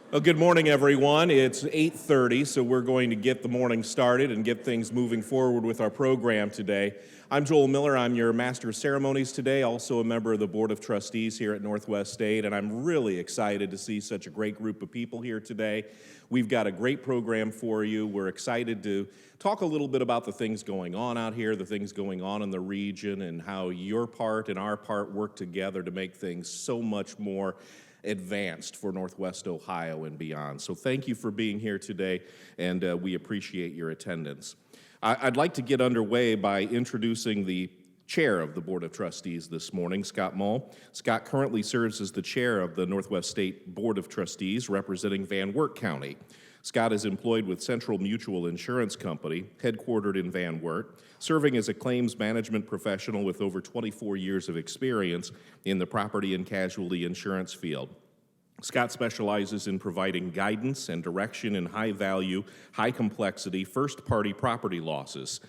Well, good morning, everyone. It's 8:30, so we're going to get the morning started and get things moving forward with our program today. I'm Joel Miller. I'm your Master of Ceremonies today, also a member of the Board of Trustees here at Northwest State, and I'm really excited to see such a great group of people here today. We've got a great program for you. We're excited to talk a little bit about the things going on out here, the things going on in the region, and how your part and our part work together to make things so much more advanced for Northwest Ohio and beyond. So thank you for being here today, and we appreciate your attendance. I'd like to get underway by introducing the chair of the Board of Trustees this morning, Scott Mull. Scott currently serves as the chair of the Northwest State Board of Trustees representing Van Wert County. Scott is employed with Central Mutual Insurance Company, headquartered in Van Wert, serving as a claims management professional with over 24 years of experience in the property and casualty insurance field. Scott specializes in providing guidance and direction in high-value, high-complexity, first-party property losses.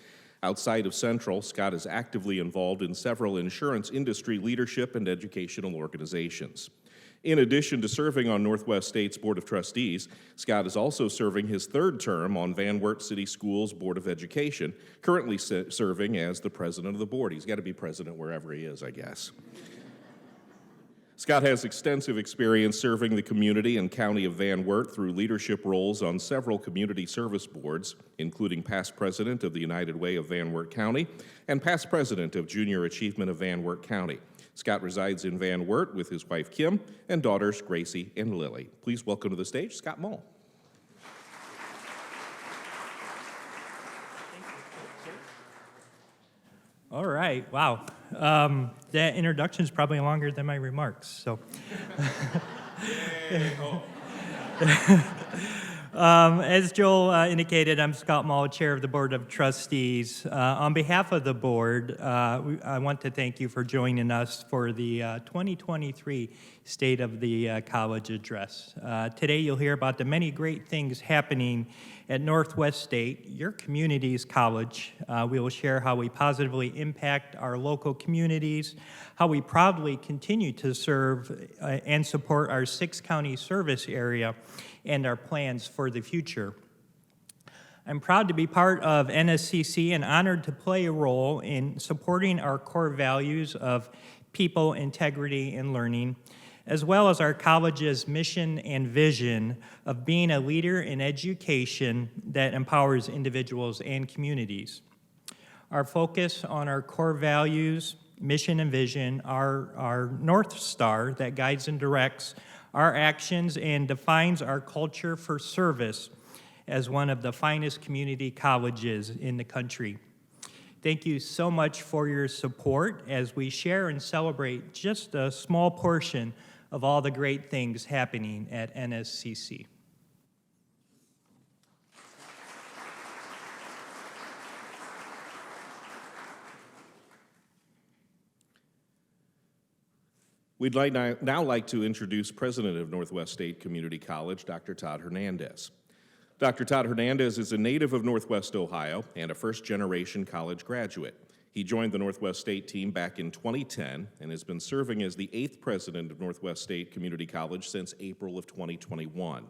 Outside of Central, Scott is actively involved in several insurance industry leadership and educational organizations. In addition to serving on Northwest State's Board of Trustees, Scott is also serving his third term on Van Wert City Schools Board of Education, currently serving as the president of the board. He's got to be president wherever he is, I guess. Scott has extensive experience serving the community and county of Van Wert through leadership roles on several community service boards, including past president of the United Way of Van Wert County and past president of Junior Achievement of Van Wert County. Scott resides in Van Wert with his wife Kim and daughters Gracie and Lily. Please welcome to the stage Scott Mull. All right, wow. That introduction is probably longer than my remarks, so. As Joel indicated, I'm Scott Mull, Chair of the Board of Trustees. On behalf of the board, I want to thank you for joining us for the 2023 State of the College Address. Today you'll hear about the many great things happening at Northwest State, your community's college. We will share how we positively impact our local communities, how we proudly continue to serve and support our 6-county service area, and our plans for the future. I'm proud to be part of NSCC and honored to play a role in supporting our core values of people, integrity, and learning, as well as our college's mission and vision of being a leader in education that empowers individuals and communities. Our focus on our core values, mission, and vision are our North Star that guides and directs our actions and defines our culture for service as one of the finest community colleges in the country. Thank you so much for your support as we share and celebrate just a small portion of all the great things happening at NSCC. We'd now like to introduce President of Northwest State Community College, Dr. Todd Hernandez. Dr. Todd Hernandez is a native of Northwest Ohio and a first-generation college graduate. He joined the Northwest State team back in 2010 and has been serving as the 8th president of Northwest State Community College since April of 2021.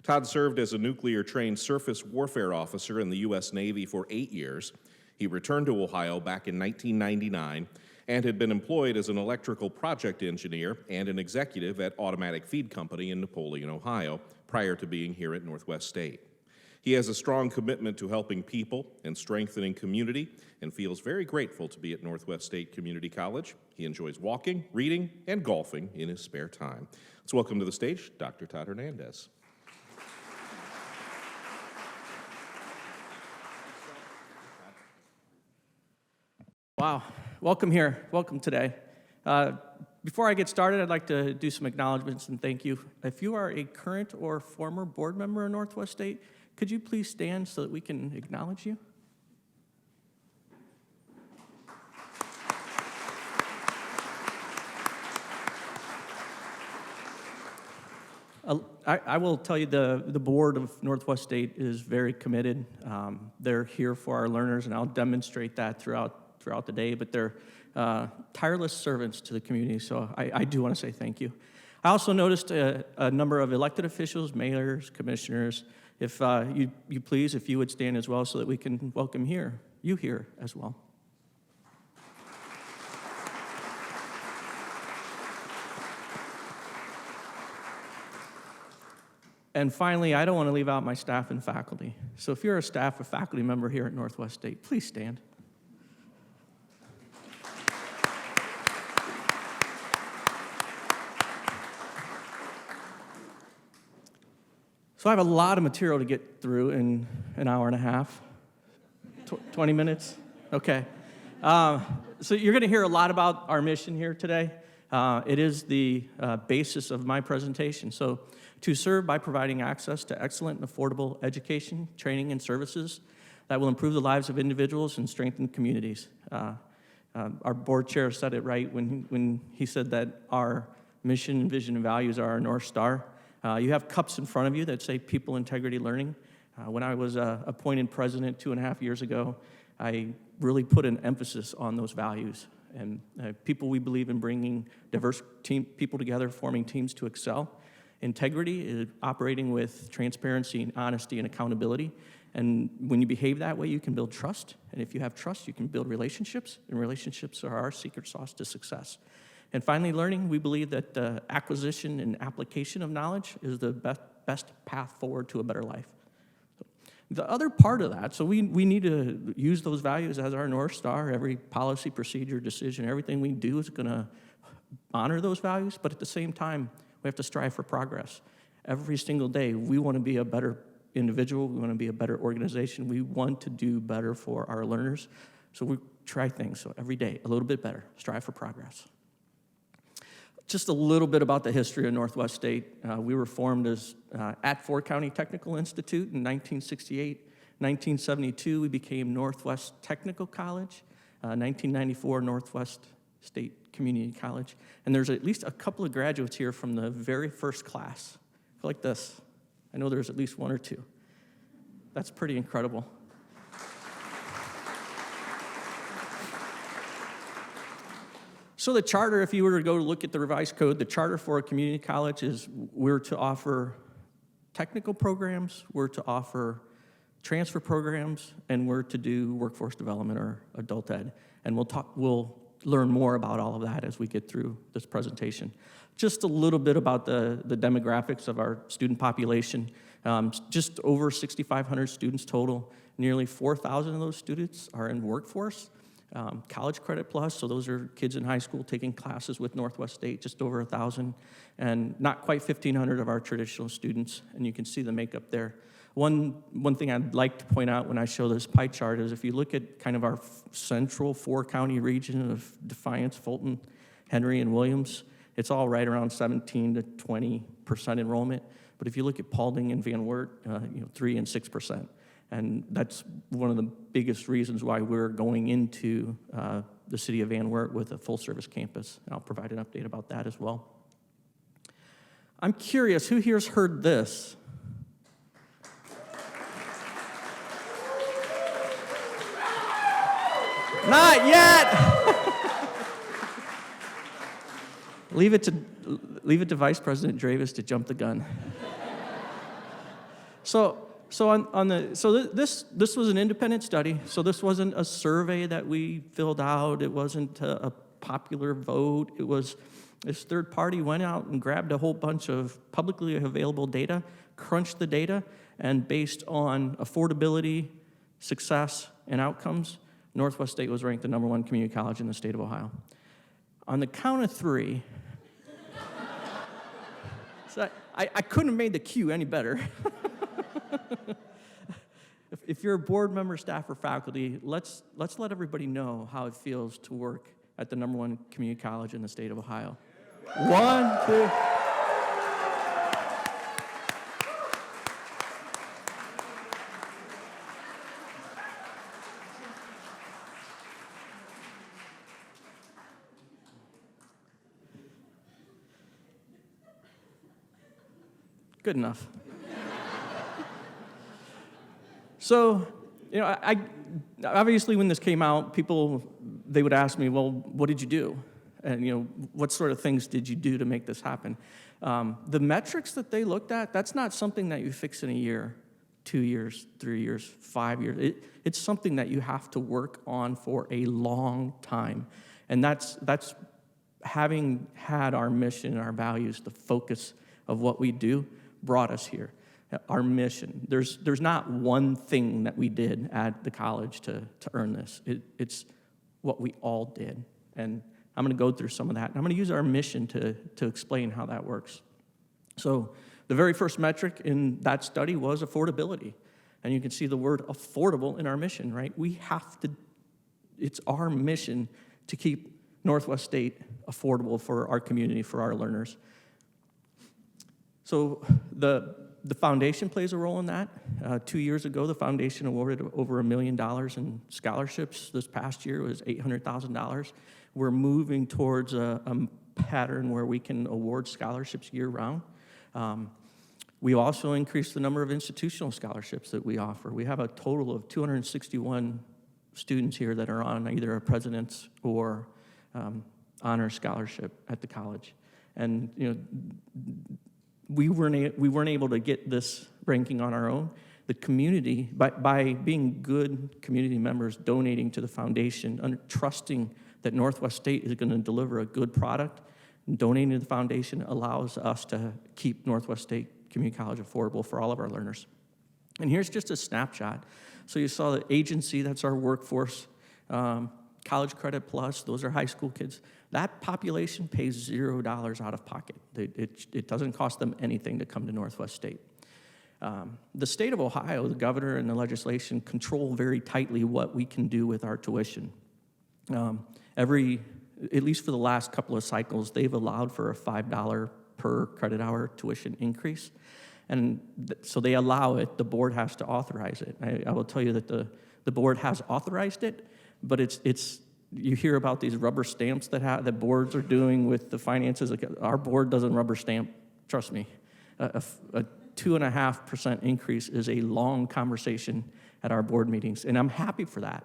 Todd served as a nuclear-trained surface warfare officer in the U.S. Navy for 8 years. He returned to Ohio back in 1999 and had been employed as an electrical project engineer and an executive at Automatic Feed Company in Napoleon, Ohio, prior to being here at Northwest State. He has a strong commitment to helping people and strengthening community and feels very grateful to be at Northwest State Community College. He enjoys walking, reading, and golfing in his spare time. Let's welcome to the stage Dr. Todd Hernandez. Wow, welcome here, welcome today. Before I get started, I'd like to do some acknowledgments and thank you. If you are a current or former board member of Northwest State, could you please stand so that we can acknowledge you? I will tell you the board of Northwest State is very committed. They're here for our learners, and I'll demonstrate that throughout the day, but they're tireless servants to the community, so I do want to say thank you. I also noticed a number of elected officials, mayors, commissioners. If you please, if you would stand as well so that we can welcome you here as well. And finally, I don't want to leave out my staff and faculty. So if you're a staff or faculty member here at Northwest State, please stand. So I have a lot of material to get through in an hour and a half. 20 minutes? Okay. So you're going to hear a lot about our mission here today. It is the basis of my presentation. So to serve by providing access to excellent and affordable education, training, and services that will improve the lives of individuals and strengthen communities. Our board chair said it right when he said that our mission, vision, and values are our North Star. You have cups in front of you that say People, Integrity, Learning. When I was appointed president 2.5 years ago, I really put an emphasis on those values. And people, we believe in bringing diverse people together, forming teams to excel. Integrity is operating with transparency and honesty and accountability. And when you behave that way, you can build trust. And if you have trust, you can build relationships. And relationships are our secret sauce to success. And finally, learning, we believe that acquisition and application of knowledge is the best path forward to a better life. The other part of that, so we need to use those values as our North Star. Every policy, procedure, decision, everything we do is going to honor those values, but at the same time, we have to strive for progress. Every single day, we want to be a better individual. We want to be a better organization. We want to do better for our learners. So we try things. So every day, a little bit better. Strive for progress. Just a little bit about the history of Northwest State. We were formed as at Ford County Technical Institute in 1968. 1972, we became Northwest Technical College. 1994, Northwest State Community College. And there's at least a couple of graduates here from the very first class. Go like this. I know there's at least one or two. That's pretty incredible. So the charter, if you were to go look at the revised code, the charter for a community college is we're to offer technical programs, we're to offer transfer programs, and we're to do workforce development or adult ed. And we'll learn more about all of that as we get through this presentation. Just a little bit about the demographics of our student population. Just over 6,500 students total. Nearly 4,000 of those students are in workforce. College Credit Plus, so those are kids in high school taking classes with Northwest State, just over 1,000. And not quite 1,500 of our traditional students, and you can see the makeup there. One thing I'd like to point out when I show this pie chart is if you look at kind of our central four-county region of Defiance, Fulton, Henry, and Williams, it's all right around 17 to 20% enrollment. But if you look at Paulding and Van Wert, 3 and 6%. And that's one of the biggest reasons why we're going into the city of Van Wert with a full-service campus. And I'll provide an update about that as well. I'm curious, who here's heard this? Not yet. Leave it to Vice President Dravis to jump the gun. This was an independent study. So this wasn't a survey that we filled out. It wasn't a popular vote. It was this third party went out and grabbed a whole bunch of publicly available data, crunched the data, and based on affordability, success, and outcomes, Northwest State was ranked the #1 community college in the state of Ohio. On the count of three, so I couldn't have made the cue any better. If you're a board member, staff, or faculty, let's let everybody know how it feels to work at the #1 community college in the state of Ohio. 1, 2. Good enough. So, I obviously when this came out, they would ask me, well, what did you do? And, what sort of things did you do to make this happen? The metrics that they looked at, that's not something that you fix in a year, 2 years, 3 years, 5 years. It's something that you have to work on for a long time. And that's having had our mission and our values, the focus of what we do, brought us here. Our mission. There's not one thing that we did at the college to earn this. It's what we all did. And I'm going to go through some of that. And I'm going to use our mission to explain how that works. So the very first metric in that study was affordability. And you can see the word affordable in our mission, right? It's our mission to keep Northwest State affordable for our community, for our learners. So the foundation plays a role in that. 2 years ago, the foundation awarded over $1 million in scholarships. This past year was $800,000. We're moving towards a pattern where we can award scholarships year-round. We also increased the number of institutional scholarships that we offer. We have a total of 261 students here that are on either a president's or honor scholarship at the college. And we weren't able to get this ranking on our own. The community, by being good community members, donating to the foundation, trusting that Northwest State is going to deliver a good product, donating to the foundation allows us to keep Northwest State Community College affordable for all of our learners. And here's just a snapshot. So you saw the agency, that's our workforce. College Credit Plus, those are high school kids. That population pays $0 out of pocket. It doesn't cost them anything to come to Northwest State. The state of Ohio, the governor and the legislation control very tightly what we can do with our tuition. At least for the last couple of cycles, they've allowed for a $5 per credit hour tuition increase. And so they allow it, the board has to authorize it. I will tell you that the board has authorized it, but it's you hear about these rubber stamps that boards are doing with the finances. Our board doesn't rubber stamp, trust me. A 2.5% increase is a long conversation at our board meetings, and I'm happy for that.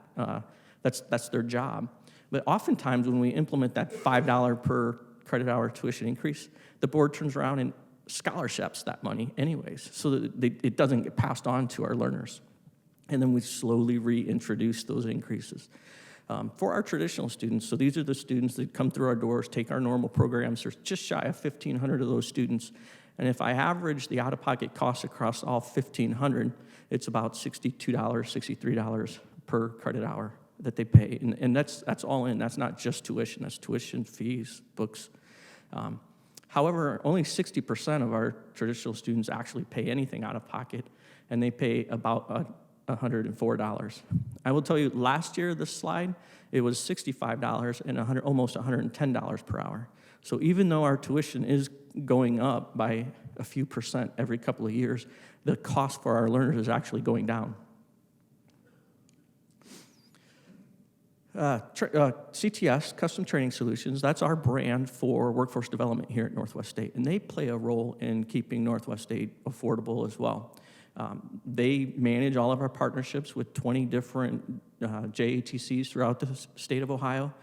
That's their job. But oftentimes when we implement that $5 per credit hour tuition increase, the board turns around and scholarships that money anyways, so that it doesn't get passed on to our learners. And then we slowly reintroduce those increases. For our traditional students, so these are the students that come through our doors, take our normal programs. There's just shy of 1,500 of those students. And if I average the out-of-pocket costs across all 1,500, it's about $62, $63 per credit hour that they pay. And that's all in. That's not just tuition. That's tuition, fees, books. However, only 60% of our traditional students actually pay anything out of pocket, and they pay about $104. I will tell you, last year, this slide, it was $65 and almost $110 per hour. So even though our tuition is going up by a few percent every couple of years, the cost for our learners is actually going down. CTS, Custom Training Solutions, that's our brand for workforce development here at Northwest State, and they play a role in keeping Northwest State affordable as well. They manage all of our partnerships with 20 different JATCs throughout the state of Ohio.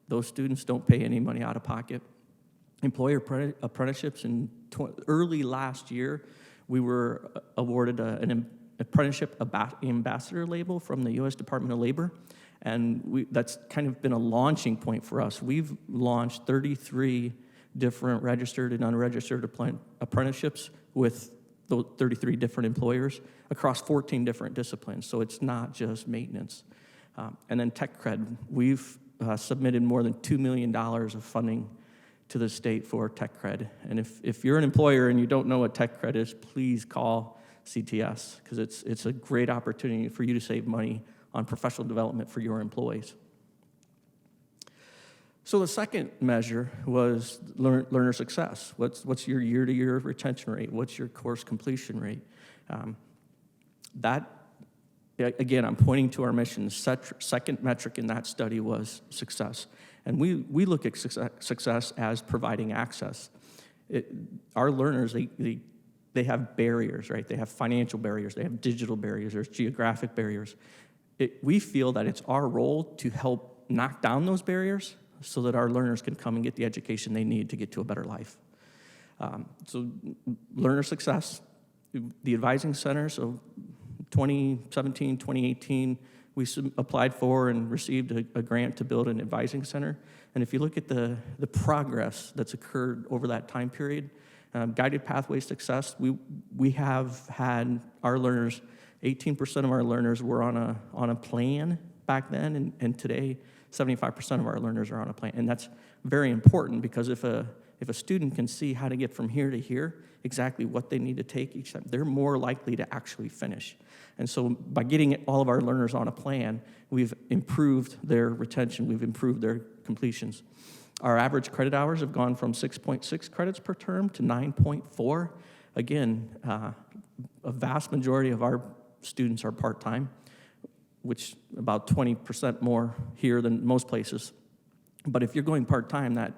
Those students don't pay any money out of pocket. Employer apprenticeships, in early last year, we were awarded an apprenticeship ambassador label from the U.S. Department of Labor. And that's kind of been a launching point for us. We've launched 33 different registered and unregistered apprenticeships with those 33 different employers across 14 different disciplines. So it's not just maintenance. And then Tech Cred. We've submitted more than $2 million of funding to the state for Tech Cred. And if you're an employer and you don't know what Tech Cred is, please call CTS, because it's a great opportunity for you to save money on professional development for your employees. So the second measure was learner success. What's your year-to-year retention rate? What's your course completion rate? Again, I'm pointing to our mission. The second metric in that study was success. And we look at success as providing access. Our learners, they have barriers, right? They have financial barriers. They have digital barriers. There's geographic barriers. We feel that it's our role to help knock down those barriers so that our learners can come and get the education they need to get to a better life. So learner success, the advising center, so 2017, 2018, we applied for and received a grant to build an advising center. And if you look at the progress that's occurred over that time period, guided pathway success, we have had our learners, 18% of our learners were on a plan back then, and today 75% of our learners are on a plan. And that's very important, because if a student can see how to get from here to here, exactly what they need to take each time, they're more likely to actually finish. And so by getting all of our learners on a plan, we've improved their retention, we've improved their completions. Our average credit hours have gone from 6.6 credits per term to 9.4. Again, a vast majority of our students are part-time, which about 20% more here than most places. But if you're going part-time, that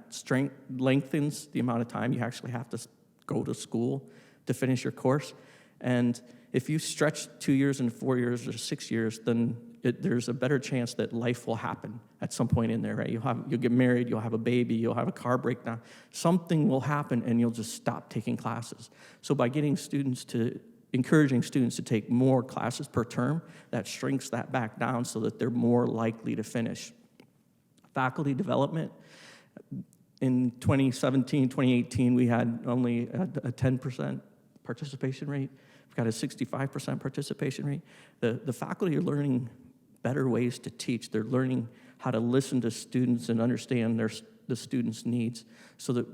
lengthens the amount of time you actually have to go to school to finish your course. And if you stretch 2 years and 4 years or 6 years, then there's a better chance that life will happen at some point in there, right? You'll get married, you'll have a baby, you'll have a car breakdown. Something will happen and you'll just stop taking classes. So by encouraging students to take more classes per term, that shrinks that back down so that they're more likely to finish. Faculty development, in 2017, 2018, we had only a 10% participation rate. We've got a 65% participation rate. The faculty are learning better ways to teach. They're learning how to listen to students and understand the students' needs so that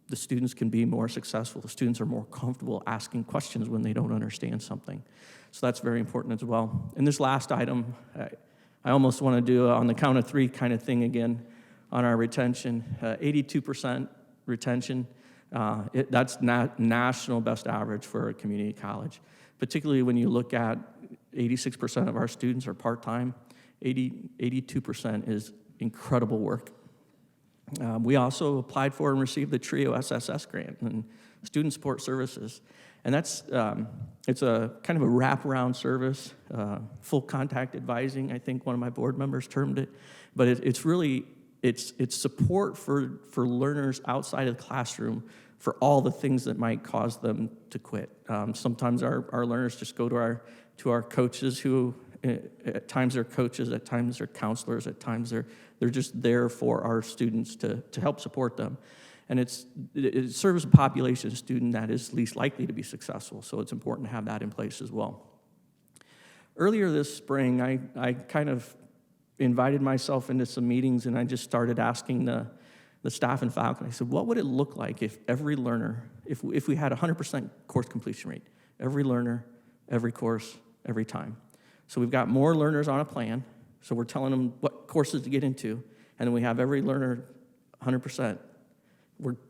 the students can be more successful. The students are more comfortable asking questions when they don't understand something. So that's very important as well. And this last item, I almost want to do on the count of three kind of thing again on our retention. 82% retention. That's national best average for a community college, particularly when you look at 86% of our students are part-time. 82% is incredible work. We also applied for and received the TRIO SSS grant and student support services. And that's, it's a kind of a wraparound service, full contact advising, I think one of my board members termed it. But it's really, it's support for learners outside of the classroom for all the things that might cause them to quit. Sometimes our learners just go to our coaches who, at times they're coaches, at times they're counselors, at times they're just there for our students to help support them. And it serves a population student that is least likely to be successful, so it's important to have that in place as well. Earlier this spring, I kind of invited myself into some meetings, and I just started asking the staff and faculty. I said, what would it look like if every learner, if we had 100% course completion rate, every learner, every course, every time? So we've got more learners on a plan, so we're telling them what courses to get into, and then we have every learner 100%.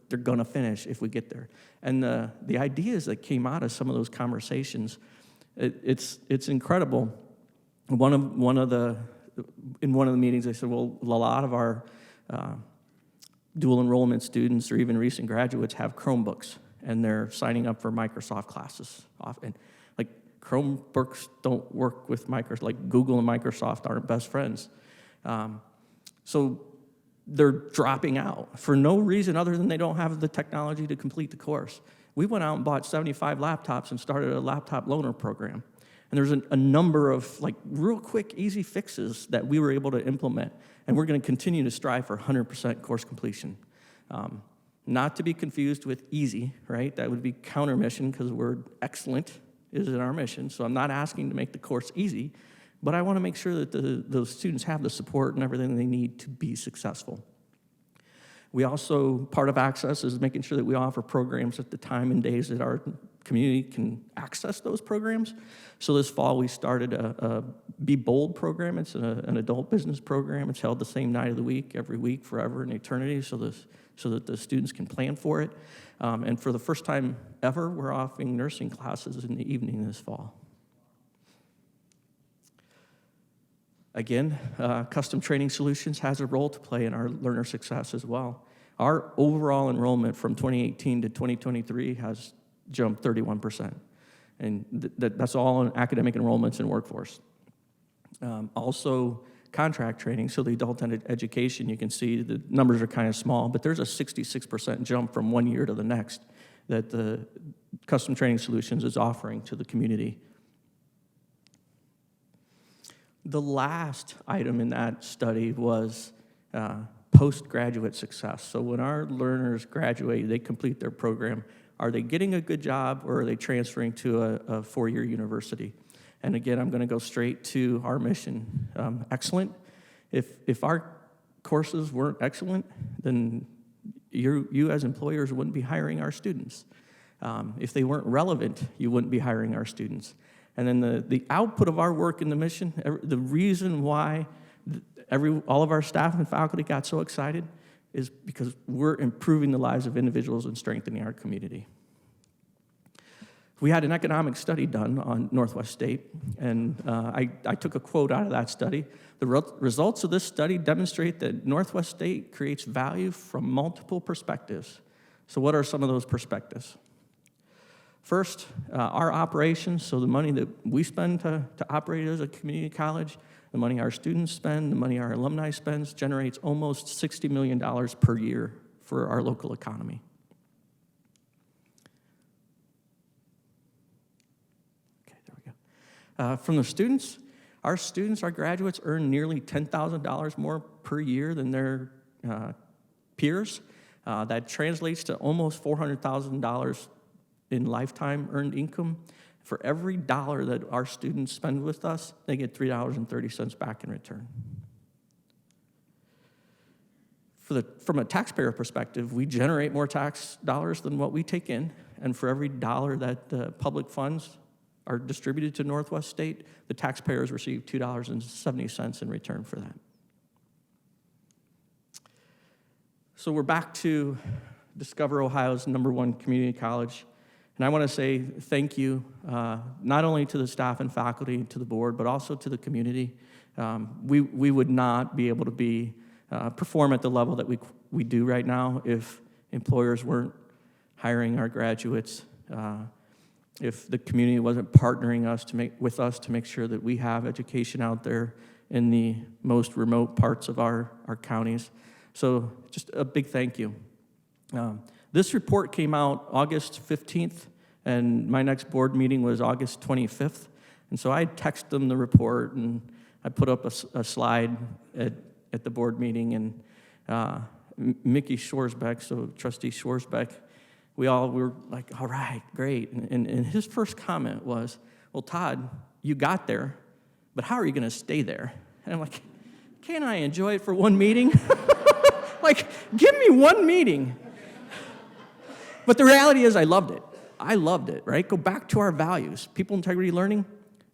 They're going to finish if we get there. And the ideas that came out of some of those conversations, it's incredible. In one of the meetings, they said, well, a lot of our dual enrollment students or even recent graduates have Chromebooks, and they're signing up for Microsoft classes often. Like, Chromebooks don't work with Microsoft. Like, Google and Microsoft aren't best friends. So they're dropping out for no reason other than they don't have the technology to complete the course. We went out and bought 75 laptops and started a laptop loaner program. And there's a number of like real quick, easy fixes that we were able to implement. And we're going to continue to strive for 100% course completion. Not to be confused with easy, right? That would be counter mission, because the word excellent is in our mission. So I'm not asking to make the course easy, but I want to make sure that those students have the support and everything they need to be successful. We also, part of Access is making sure that we offer programs at the time and days that our community can access those programs. So this fall we started a Be Bold program. It's an adult business program. It's held the same night of the week, every week, forever and eternity, so that the students can plan for it. And for the first time ever, we're offering nursing classes in the evening this fall. Again, Custom Training Solutions has a role to play in our learner success as well. Our overall enrollment from 2018 to 2023 has jumped 31%. And that's all in academic enrollments and workforce. Also, contract training, so the adult education, you can see the numbers are kind of small, but there's a 66% jump from one year to the next that the Custom Training Solutions is offering to the community. The last item in that study was postgraduate success. So when our learners graduate, they complete their program, are they getting a good job or are they transferring to a four-year university? And again, I'm going to go straight to our mission. Excellent. If our courses weren't excellent, then you as employers wouldn't be hiring our students. If they weren't relevant, you wouldn't be hiring our students. And then the output of our work in the mission, the reason why all of our staff and faculty got so excited is because we're improving the lives of individuals and strengthening our community. We had an economic study done on Northwest State, and I took a quote out of that study. The results of this study demonstrate that Northwest State creates value from multiple perspectives. So what are some of those perspectives? First, our operations, so the money that we spend to operate as a community college, the money our students spend, the money our alumni spends, generates almost $60 million per year for our local economy. Okay, there we go. From the students, our graduates earn nearly $10,000 more per year than their peers. That translates to almost $400,000 in lifetime earned income. For every dollar that our students spend with us, they get $3.30 back in return. From a taxpayer perspective, we generate more tax dollars than what we take in, and for every dollar that the public funds are distributed to Northwest State, the taxpayers receive $2.70 in return for that. So we're back to Discover Ohio's #1 community college. And I want to say thank you, not only to the staff and faculty, to the board, but also to the community. We would not be able to perform at the level that we do right now if employers weren't hiring our graduates, if the community wasn't partnering with us to make sure that we have education out there in the most remote parts of our counties. So just a big thank you. This report came out August 15th, and my next board meeting was August 25th. And so I texted them the report, and I put up a slide at the board meeting, and Mickey Shorsbeck, so Trustee Shorsbeck, we were like, all right, great. And his first comment was, well, Todd, you got there, but how are you going to stay there? And I'm like, can't I enjoy it for one meeting? Like, give me one meeting. But the reality is I loved it. I loved it, right? Go back to our values, people integrity learning,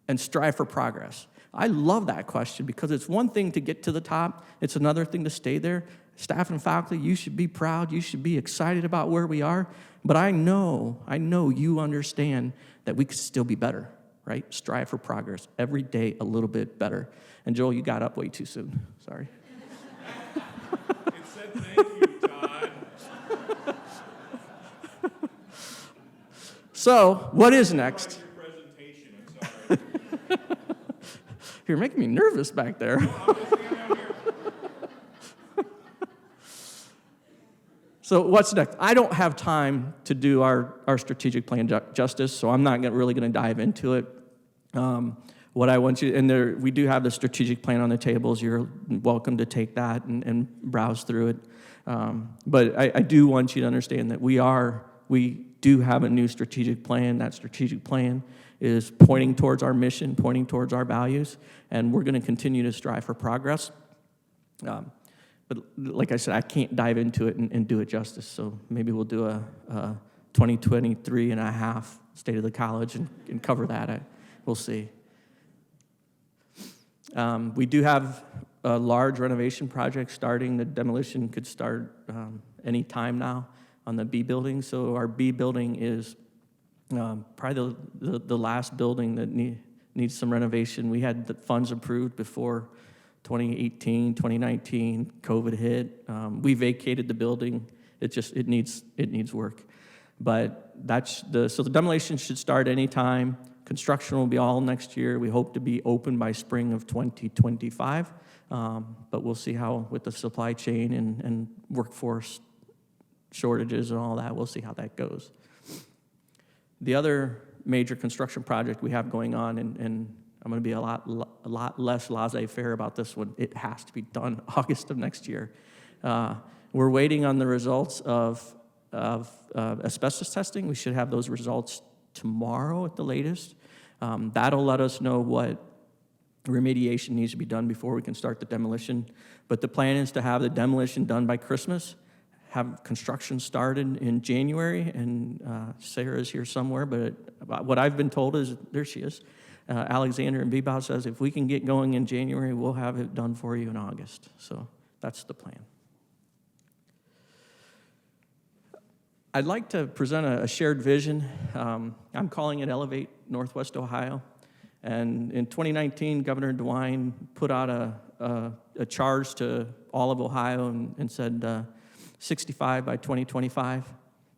and strive for progress. I love that question because it's one thing to get to the top. It's another thing to stay there. Staff and faculty, you should be proud. You should be excited about where we are. But I know you understand that we could still be better, right? Strive for progress. Every day a little bit better. And Joel, you got up way too soon. Sorry. It said thank you, Todd. So, what is next? Your presentation, I'm sorry. You're making me nervous back there. I'm just standing out here. So what's next? I don't have time to do our strategic plan justice, so I'm not really going to dive into it. What I want you, and we do have the strategic plan on the tables. You're welcome to take that and browse through it. But I do want you to understand that we do have a new strategic plan. That strategic plan is pointing towards our mission, pointing towards our values, and we're going to continue to strive for progress. But like I said, I can't dive into it and do it justice, so maybe we'll do a 2023 and a half State of the College and cover that. We'll see. We do have a large renovation project starting. The demolition could start any time now on the B building. So our B building is probably the last building that needs some renovation. We had the funds approved before 2018, 2019, COVID hit. We vacated the building. It needs work. But so the demolition should start anytime. Construction will be all next year. We hope to be open by spring of 2025, but we'll see how with the supply chain and workforce shortages and all that, we'll see how that goes. The other major construction project we have going on, and I'm going to be a lot less laissez-faire about this one. It has to be done August of next year. We're waiting on the results of asbestos testing. We should have those results tomorrow at the latest. That'll let us know what remediation needs to be done before we can start the demolition. But the plan is to have the demolition done by Christmas, have construction started in January, and Sarah's here somewhere, but what I've been told is, there she is, Alexander and Bebout says, if we can get going in January, we'll have it done for you in August. So that's the plan. I'd like to present a shared vision. I'm calling it Elevate Northwest Ohio. And in 2019, Governor DeWine put out a charge to all of Ohio and said 65 by 2025.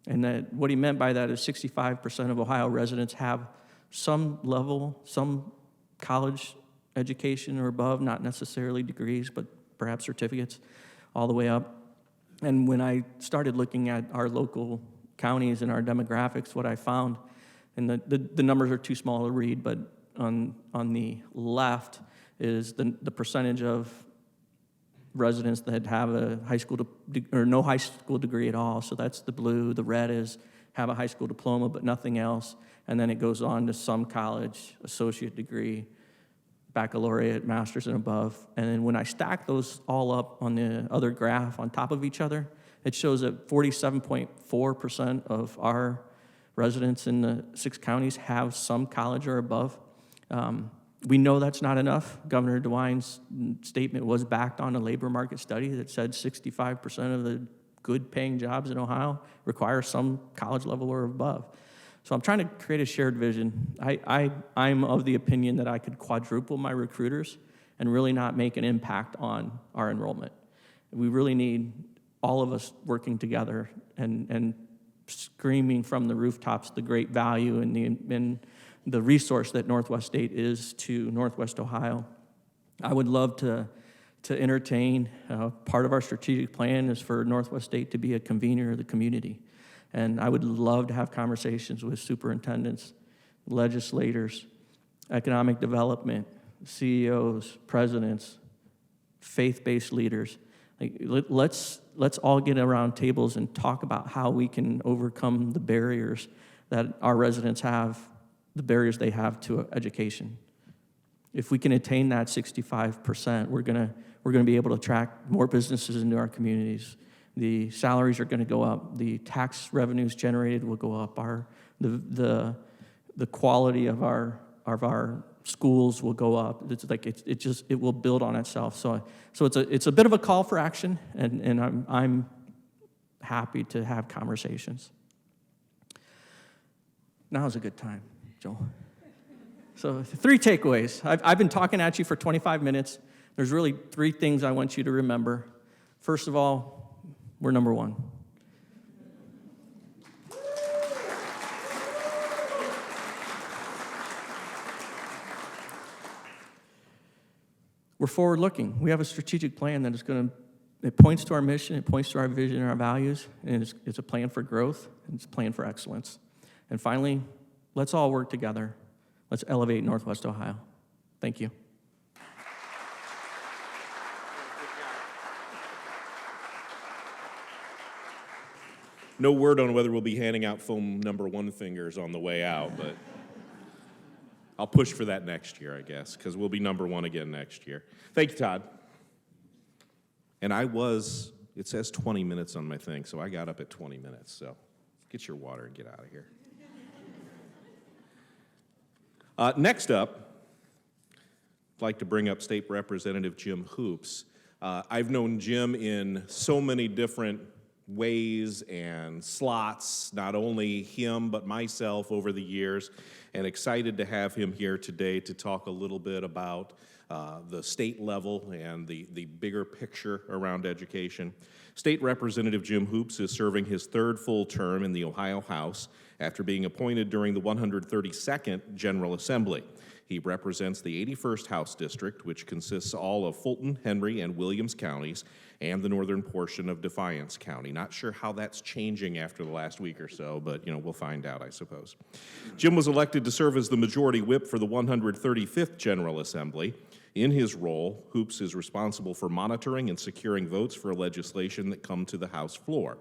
And that what he meant by that is 65% of Ohio residents have some level, some college education or above, not necessarily degrees, but perhaps certificates, all the way up. And when I started looking at our local counties and our demographics, what I found, and the numbers are too small to read, but on the left is the percentage of residents that have a high school or no high school degree at all. So that's the blue. The red is have a high school diploma but nothing else. And then it goes on to some college, associate degree, baccalaureate, master's and above. And then when I stack those all up on the other graph on top of each other, it shows that 47.4% of our residents in the 6 counties have some college or above. We know that's not enough. Governor DeWine's statement was backed on a labor market study that said 65% of the good-paying jobs in Ohio require some college level or above. So I'm trying to create a shared vision. I'm of the opinion that I could quadruple my recruiters and really not make an impact on our enrollment. We really need all of us working together and screaming from the rooftops the great value and the resource that Northwest State is to Northwest Ohio. I would love to entertain, part of our strategic plan is for Northwest State to be a convener of the community. And I would love to have conversations with superintendents, legislators, economic development, CEOs, presidents, faith-based leaders. Let's all get around tables and talk about how we can overcome the barriers that our residents have, the barriers they have to education. If we can attain that 65%, we're gonna be able to attract more businesses into our communities. The salaries are gonna go up. The tax revenues generated will go up. The quality of our schools will go up. It's like it will build on itself. So it's a bit of a call for action, and I'm happy to have conversations. Now's a good time, Joel. So 3 takeaways. I've been talking at you for 25 minutes. There's really 3 things I want you to remember. First of all, we're number 1. We're forward-looking. We have a strategic plan that is it points to our mission, it points to our vision and our values, and it's a plan for growth, and it's a plan for excellence. And finally, let's all work together. Let's elevate Northwest Ohio. Thank you. No word on whether we'll be handing out foam number 1 fingers on the way out, but I'll push for that next year, I guess, because we'll be number 1 again next year. Thank you, Todd. And it says 20 minutes on my thing, so I got up at 20 minutes, so get your water and get out of here. Next up, I'd like to bring up State Representative Jim Hoops. I've known Jim in so many different ways and slots, not only him but myself over the years, and excited to have him here today to talk a little bit about the state level and the bigger picture around education. State Representative Jim Hoops is serving his 3rd full term in the Ohio House after being appointed during the 132nd General Assembly. He represents the 81st House District, which consists all of Fulton, Henry, and Williams counties, and the northern portion of Defiance County. Not sure how that's changing after the last week or so, but we'll find out, I suppose. Jim was elected to serve as the majority whip for the 135th General Assembly. In his role, Hoops is responsible for monitoring and securing votes for legislation that come to the House floor.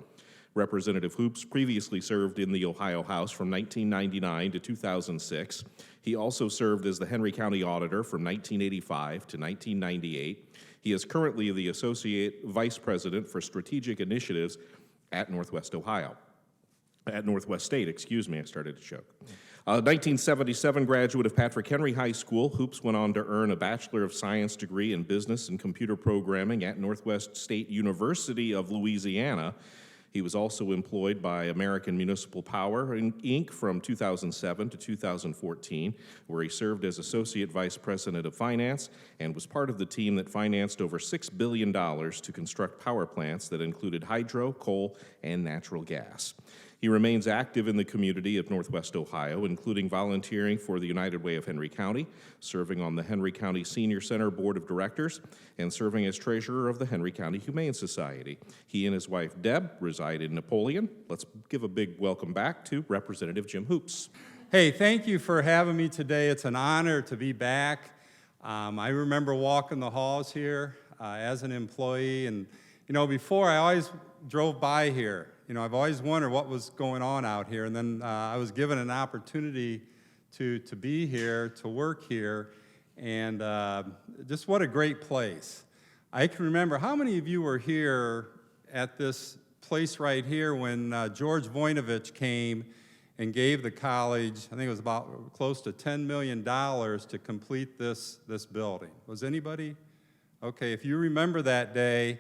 Representative Hoops previously served in the Ohio House from 1999 to 2006. He also served as the Henry County Auditor from 1985 to 1998. He is currently the Associate Vice President for Strategic Initiatives at Northwest State, I started to choke. 1977 graduate of Patrick Henry High School, Hoops went on to earn a Bachelor of Science degree in Business and Computer Programming at Northwest State University of Louisiana. He was also employed by American Municipal Power, Inc. from 2007 to 2014, where he served as Associate Vice President of Finance and was part of the team that financed over $6 billion to construct power plants that included hydro, coal, and natural gas. He remains active in the community of Northwest Ohio, including volunteering for the United Way of Henry County, serving on the Henry County Senior Center Board of Directors, and serving as treasurer of the Henry County Humane Society. He and his wife, Deb, reside in Napoleon. Let's give a big welcome back to Representative Jim Hoops. Hey, thank you for having me today. It's an honor to be back. I remember walking the halls here as an employee, and before I always drove by here. I've always wondered what was going on out here, and then I was given an opportunity to be here, to work here, and just what a great place. I can remember, how many of you were here at this place right here when George Voinovich came and gave the college, I think it was about close to $10 million to complete this building? Was anybody? Okay, if you remember that day,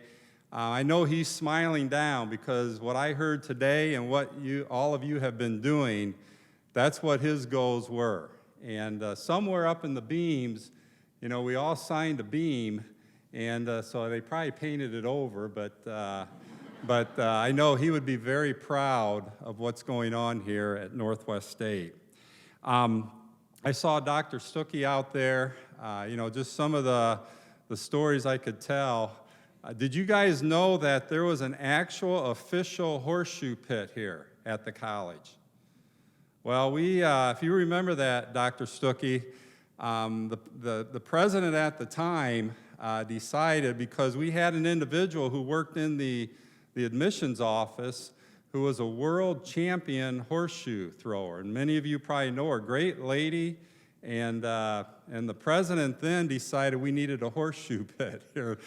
I know he's smiling down, because what I heard today and what all of you have been doing, that's what his goals were. And somewhere up in the beams, we all signed a beam, and so they probably painted it over, but I know he would be very proud of what's going on here at Northwest State. I saw Dr. Stuckey out there, just some of the stories I could tell. Did you guys know that there was an actual official horseshoe pit here at the college? Well, if you remember that, Dr. Stuckey, the president at the time decided, because we had an individual who worked in the admissions office who was a world champion horseshoe thrower, and many of you probably know her, great lady, and the president then decided we needed a horseshoe pit here.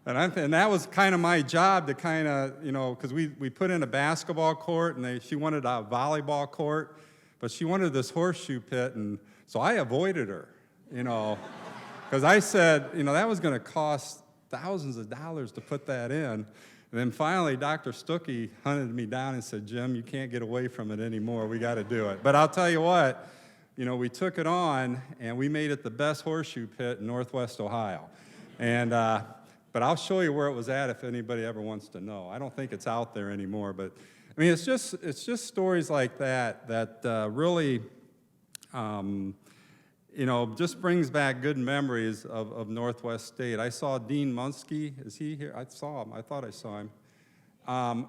And that was kind of my job to kind of, because we put in a basketball court, and she wanted a volleyball court, but she wanted this horseshoe pit, and so I avoided her, because I said, that was going to cost thousands of dollars to put that in. And then finally, Dr. Stuckey hunted me down and said, Jim, you can't get away from it anymore. We got to do it. But I'll tell you what, we took it on, and we made it the best horseshoe pit in Northwest Ohio. And but I'll show you where it was at if anybody ever wants to know. I don't think it's out there anymore, but I mean, it's just stories like that really, just brings back good memories of Northwest State. I saw Dean Munsky. Is he here? I saw him. I thought I saw him.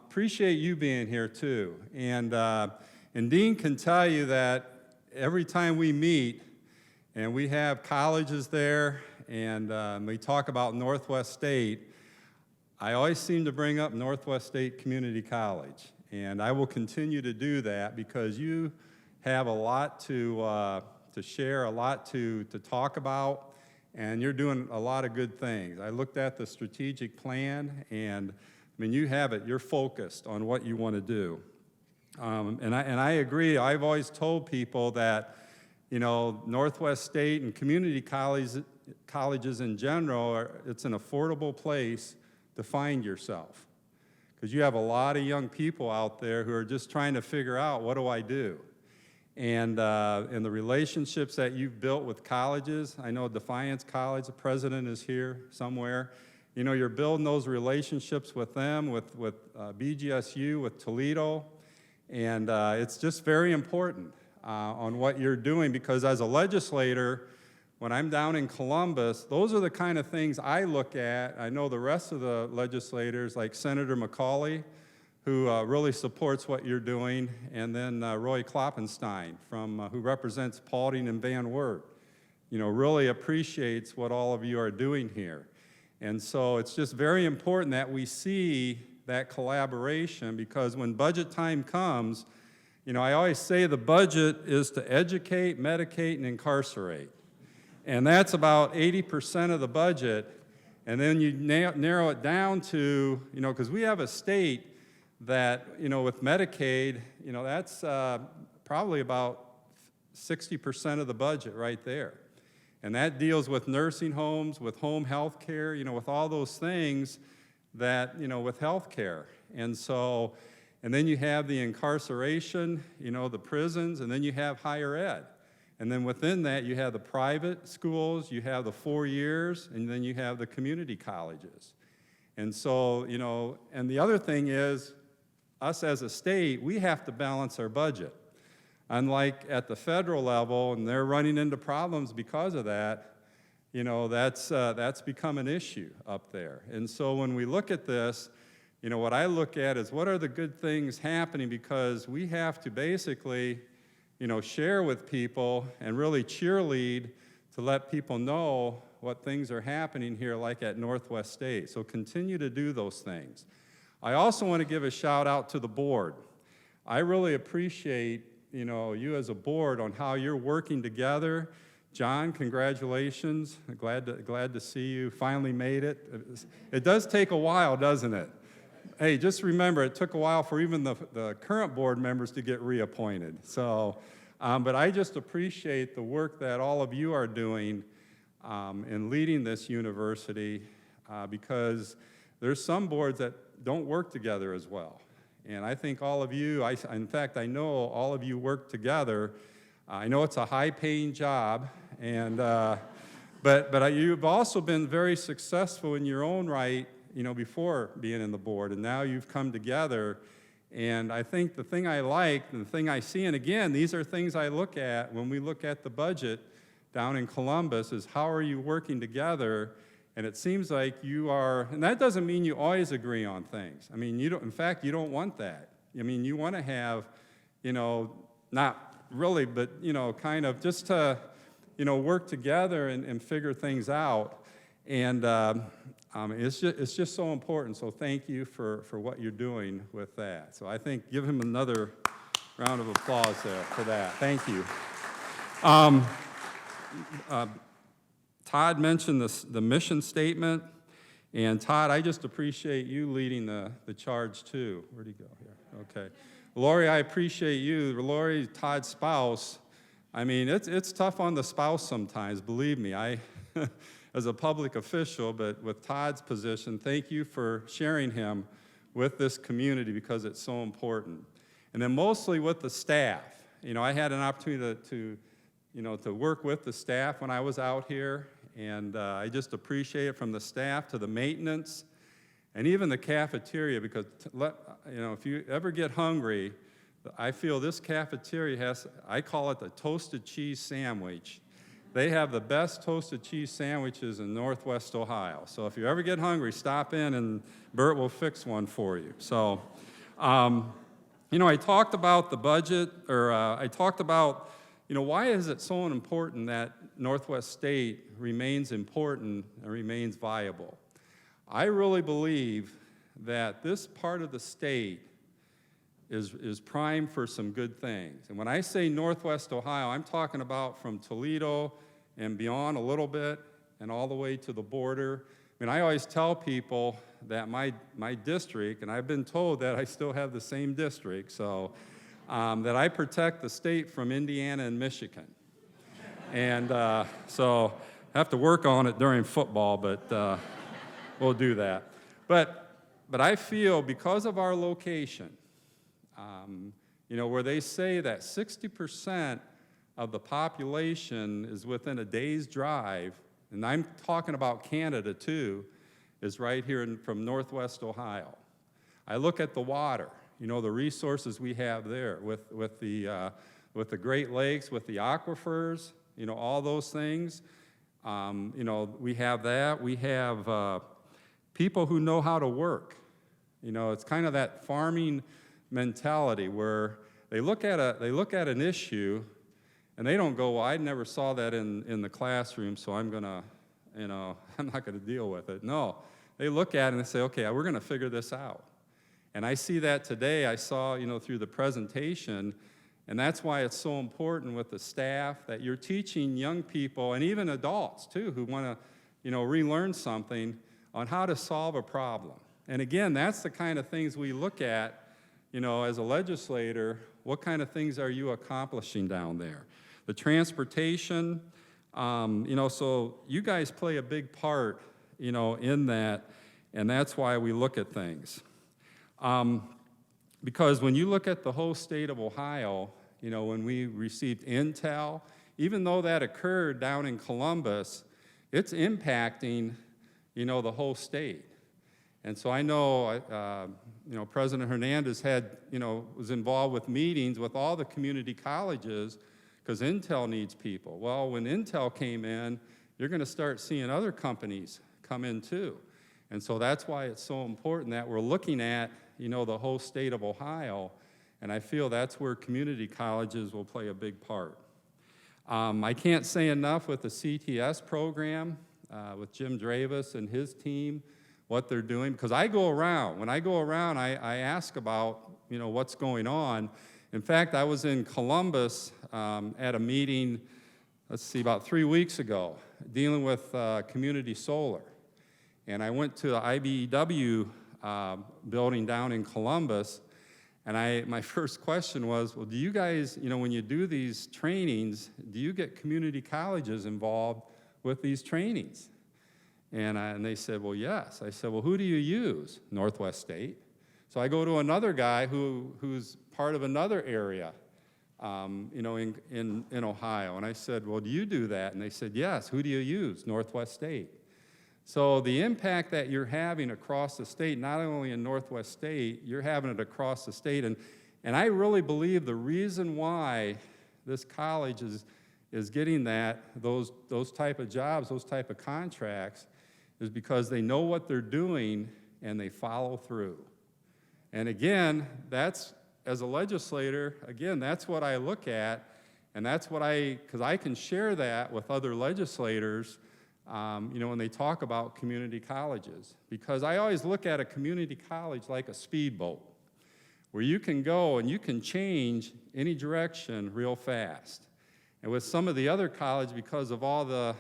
Appreciate you being here too. And Dean can tell you that every time we meet, and we have colleges there, and we talk about Northwest State, I always seem to bring up Northwest State Community College. And I will continue to do that, because you have a lot to share, a lot to talk about, and you're doing a lot of good things. I looked at the strategic plan, and I mean, you have it. You're focused on what you want to do. And I agree. I've always told people that, Northwest State and community colleges in general, it's an affordable place to find yourself. Because you have a lot of young people out there who are just trying to figure out, what do I do? And the relationships that you've built with colleges, I know Defiance College, the president is here somewhere. You're building those relationships with them, with BGSU, with Toledo. And it's just very important on what you're doing, because as a legislator, when I'm down in Columbus, those are the kind of things I look at. I know the rest of the legislators, like Senator McCauley, who really supports what you're doing, and then Roy Kloppenstein, who represents Paulding and Van Wert, really appreciates what all of you are doing here. And so it's just very important that we see that collaboration, because when budget time comes, I always say the budget is to educate, medicate, and incarcerate. And that's about 80% of the budget. And then you narrow it down to, because we have a state that, with Medicaid, that's probably about 60% of the budget right there. And that deals with nursing homes, with home health care, with all those things that, with health care. And then you have the incarceration, the prisons, and then you have higher ed. And then within that, you have the private schools, you have the 4 years, and then you have the community colleges. And so, and the other thing is, us as a state, we have to balance our budget. Unlike at the federal level, and they're running into problems because of that, that's become an issue up there. And so when we look at this, what I look at is what are the good things happening, because we have to basically, share with people and really cheerlead to let people know what things are happening here, like at Northwest State. So continue to do those things. I also want to give a shout out to the board. I really appreciate, you as a board on how you're working together. John, congratulations. Glad to see you finally made it. It does take a while, doesn't it? Hey, just remember, it took a while for even the current board members to get reappointed. So, but I just appreciate the work that all of you are doing in leading this university, because there's some boards that don't work together as well. And I think all of you, in fact, I know all of you work together. I know it's a high-paying job, and but you've also been very successful in your own right, before being in the board, and now you've come together. And I think the thing I like, and the thing I see, and again, these are things I look at when we look at the budget down in Columbus, is how are you working together? And it seems like you are, and that doesn't mean you always agree on things. I mean, in fact, you don't want that. I mean, you want to have, not really, but, kind of just to, work together and figure things out. And it's just so important. So thank you for what you're doing with that. So I think give him another round of applause there for that. Thank you. Todd mentioned the mission statement, and Todd, I just appreciate you leading the charge too. Where'd he go here? Okay. Lori, I appreciate you. Lori, Todd's spouse. I mean, it's tough on the spouse sometimes, believe me. As a public official, but with Todd's position, thank you for sharing him with this community, because it's so important. And then mostly with the staff. I had an opportunity to work with the staff when I was out here, and I just appreciate it, from the staff to the maintenance and even the cafeteria, because if you ever get hungry, I feel this cafeteria I call it the toasted cheese sandwich. They have the best toasted cheese sandwiches in Northwest Ohio. So if you ever get hungry, stop in and Bert will fix one for you. So, I talked about the budget, or I talked about, why is it so important that Northwest State remains important and remains viable? I really believe that this part of the state is primed for some good things. And when I say Northwest Ohio, I'm talking about from Toledo and beyond a little bit and all the way to the border. I mean, I always tell people that my district, and I've been told that I still have the same district, so that I protect the state from Indiana and Michigan. And so I have to work on it during football, but we'll do that. But I feel because of our location, where they say that 60% of the population is within a day's drive, and I'm talking about Canada too, is right here from Northwest Ohio. I look at the water. the resources we have there with the Great Lakes, with the aquifers, all those things. We have that. We have people who know how to work. It's kind of that farming mentality where they look at an issue and they don't go, well, I never saw that in the classroom, so I'm gonna, I'm not gonna deal with it. No, they look at it and they say, okay, we're gonna figure this out. And I see that today. I saw, through the presentation, and that's why it's so important with the staff that you're teaching young people and even adults too who want to, relearn something on how to solve a problem. And again, that's the kind of things we look at, as a legislator. What kind of things are you accomplishing down there? The transportation, so you guys play a big part, in that, and that's why we look at things. Because when you look at the whole state of Ohio, when we received intel, even though that occurred down in Columbus, it's impacting, the whole state. And so I know, President Hernandez was involved with meetings with all the community colleges because Intel needs people. Well, when Intel came in, you're going to start seeing other companies come in too. And so that's why it's so important that we're looking at, the whole state of Ohio, and I feel that's where community colleges will play a big part. I can't say enough with the CTS program, with Jim Dravis and his team, what they're doing, because I go around. When I go around, I ask about, what's going on. In fact, I was in Columbus at a meeting, about 3 weeks ago, dealing with community solar. And I went to the IBEW building down in Columbus, and my first question was, well, do you guys, when you do these trainings, do you get community colleges involved with these trainings? And they said, well, yes. I said, well, who do you use? Northwest State. So I go to another guy who's part of another area, in Ohio. And I said, well, do you do that? And they said, yes. Who do you use? Northwest State. So the impact that you're having across the state, not only in Northwest State, you're having it across the state. And I really believe the reason why this college is getting those type of jobs, those type of contracts, is because they know what they're doing and they follow through. And again, that's, as a legislator, again, that's what I look at, and that's what because I can share that with other legislators, when they talk about community colleges. Because I always look at a community college like a speedboat, where you can go and you can change any direction real fast. And with some of the other colleges, because of all the,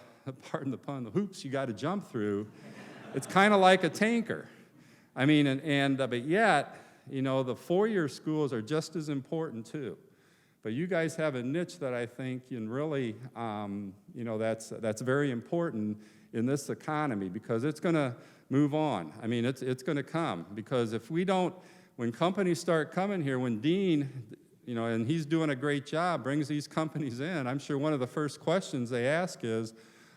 pardon the pun, the hoops you got to jump through, it's kind of like a tanker. I mean, but yet, the four-year schools are just as important too. But you guys have a niche that I think can really, that's very important in this economy, because it's going to move on. I mean, it's going to come, because if we don't, when companies start coming here, when Dean, and he's doing a great job, brings these companies in, I'm sure one of the first questions they ask is,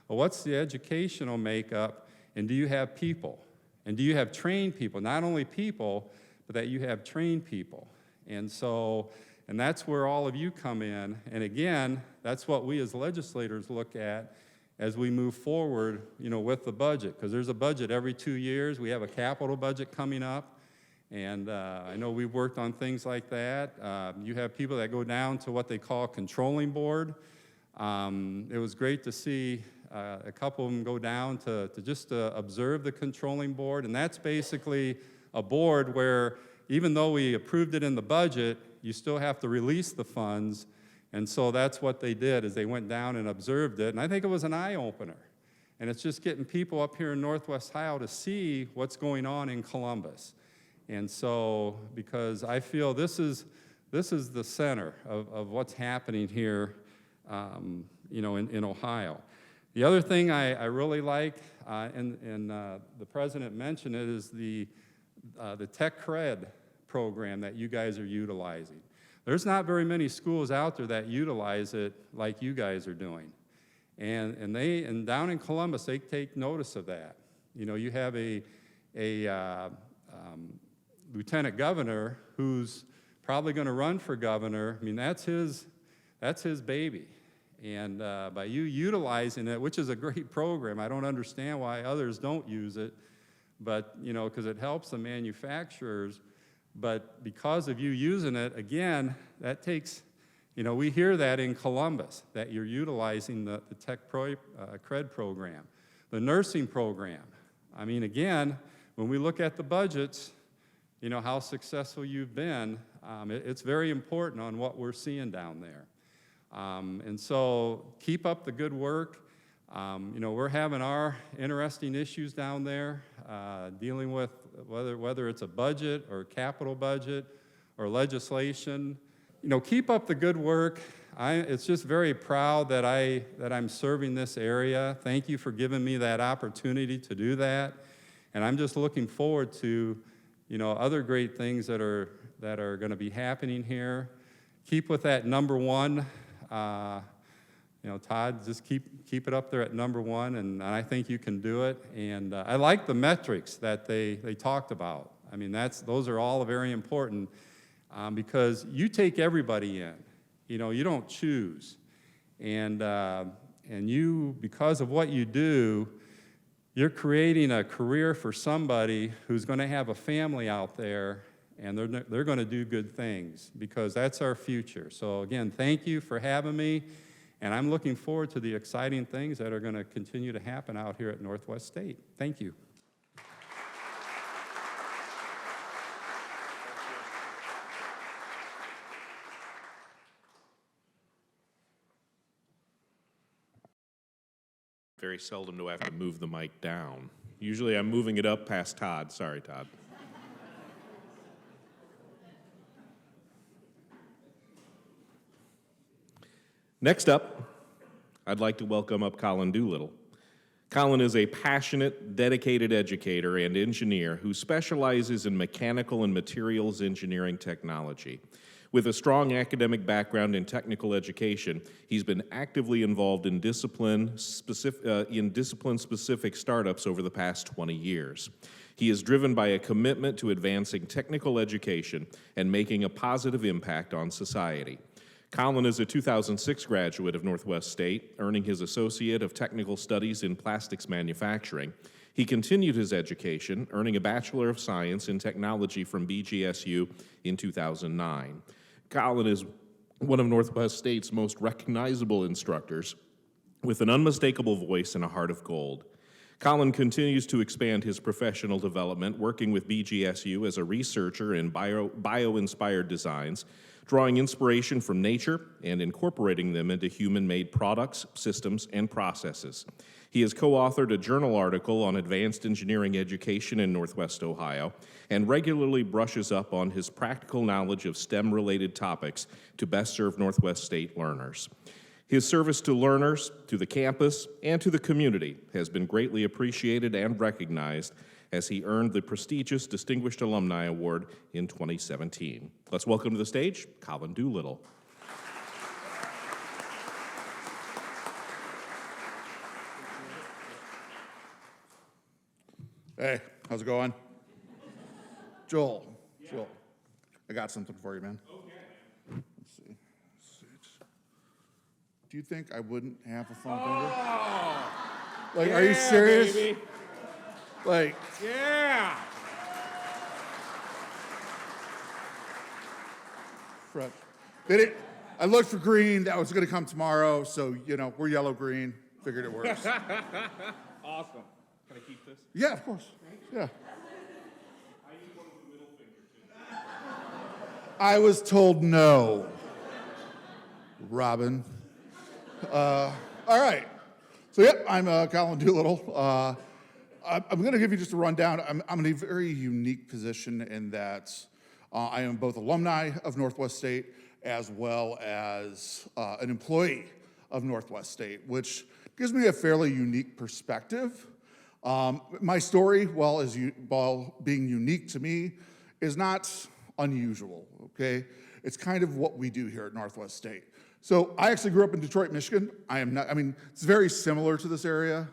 well, what's the educational makeup, and do you have people? And do you have trained people? Not only people, but that you have trained people. And so, and that's where all of you come in. And again, that's what we as legislators look at as we move forward, with the budget. Because there's a budget every 2 years. We have a capital budget coming up. And I know we've worked on things like that. You have people that go down to what they call controlling board. It was great to see a couple of them go down to just observe the controlling board. And that's basically a board where, even though we approved it in the budget, you still have to release the funds. And so that's what they did, is they went down and observed it. And I think it was an eye-opener. And it's just getting people up here in Northwest Ohio to see what's going on in Columbus. And so, because I feel this is the center of what's happening here, in Ohio. The other thing I really like, and the president mentioned it, is the Tech Cred program that you guys are utilizing. There's not very many schools out there that utilize it like you guys are doing. And down in Columbus, they take notice of that. You have lieutenant governor, who's probably going to run for governor, I mean, that's his baby. And by you utilizing it, which is a great program, I don't understand why others don't use it, but, you know, because it helps the manufacturers, but because of you using it, again, that takes, you know, we hear that in Columbus, that you're utilizing the Tech Cred program. The nursing program, I mean, again, when we look at the budgets, you know, how successful you've been, it's very important on what we're seeing down there. And so keep up the good work. You know, we're having our interesting issues down there, dealing with whether it's a budget or capital budget or legislation. You know, keep up the good work. It's just very proud that I'm serving this area. Thank you for giving me that opportunity to do that. And I'm just looking forward to, you know, other great things that are going to be happening here. Keep with that number one. You know, Todd, just keep it up there at number one, and I think you can do it. And I like the metrics that they talked about. I mean, those are all very important because you take everybody in. You know, you don't choose. And you, because of what you do, you're creating a career for somebody who's going to have a family out there, and they're going to do good things because that's our future. So again, thank you for having me, and I'm looking forward to the exciting things that are going to continue to happen out here at Northwest State. Thank you. Very seldom do I have to move the mic down. Usually I'm moving it up past Todd. Sorry, Todd. Next up, I'd like to welcome up Colin Doolittle. Colin is a passionate, dedicated educator and engineer who specializes in mechanical and materials engineering technology. With a strong academic background in technical education, he's been actively involved in discipline-specific startups over the past 20 years. He is driven by a commitment to advancing technical education and making a positive impact on society. Colin is a 2006 graduate of Northwest State, earning his Associate of Technical Studies in Plastics Manufacturing. He continued his education, earning a Bachelor of Science in Technology from BGSU in 2009. Colin is one of Northwest State's most recognizable instructors, with an unmistakable voice and a heart of gold. Colin continues to expand his professional development, working with BGSU as a researcher in bio-inspired designs, drawing inspiration from nature and incorporating them into human-made products, systems, and processes. He has co-authored a journal article on advanced engineering education in Northwest Ohio and regularly brushes up on his practical knowledge of STEM-related topics to best serve Northwest State learners. His service to learners, to the campus, and to the community has been greatly appreciated and recognized as he earned the prestigious Distinguished Alumni Award in 2017. Let's welcome to the stage, Colin Doolittle. Hey, how's it going? Joel, I got something for you, man. Okay. Let's see. Do you think I wouldn't have a phone finger? Like, are you serious? Baby. Like, Yeah! fresh. I looked for green. That was going to come tomorrow. So, you know, we're yellow-green. Figured it works. Awesome. Can I keep this? Yeah, of course. Yeah. I use one with the middle finger, too. I was told no, Robin. All right. So, yep, I'm Colin Doolittle. I'm going to give you just a rundown. I'm in a very unique position in that I am both alumni of Northwest State as well as an employee of Northwest State, which gives me a fairly unique perspective. My story, while being unique to me, is not unusual, okay? It's kind of what we do here at Northwest State. So I actually grew up in Detroit, Michigan. It's very similar to this area,